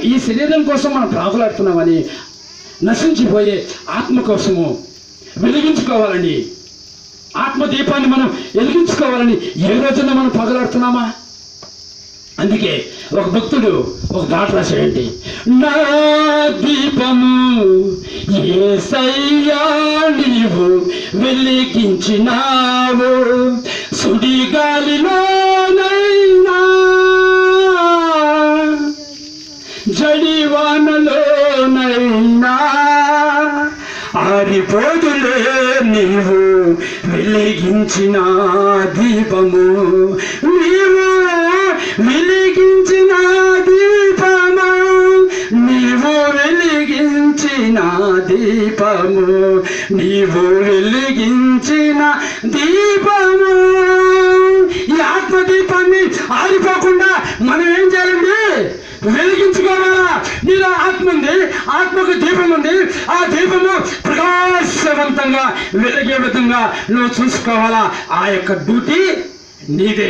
ఈ శరీరం కోసం మనం ప్రాకులాడుతున్నామని నశించిపోయే ఆత్మ కోసము వెలిగించుకోవాలని, ఆత్మదీపాన్ని మనం వెలిగించుకోవాలని ఏ రోజున మనం పగలాడుతున్నామా? అందుకే ఒక భక్తుడు ఒక పాట రాశాడండి, నా దీపము యేసయ్యా నీవు వెలిగించినావు, సుడిగాలిలోనైనా జడివానలోనైనా ఆరిపోదులే నీవు వెలిగించిన దీపము, నీవు వెలిగించిన దీపము, నీవు వెలిగించిన దీపము, నీవు వెలిగించిన దీపము. ఈ ఆత్మదీపాన్ని ఆరిపోకుండా మనం ఏం చేయాలండి? వెలిగించుకోవాలా? నీలో ఆత్మ ఉంది, ఆత్మకు దీపం ఉంది. ఆ దీపము ప్రకాశవంతంగా వెలిగే విధంగా నువ్వు చూసుకోవాలా. ఆ యొక్క డ్యూటీ నీదే.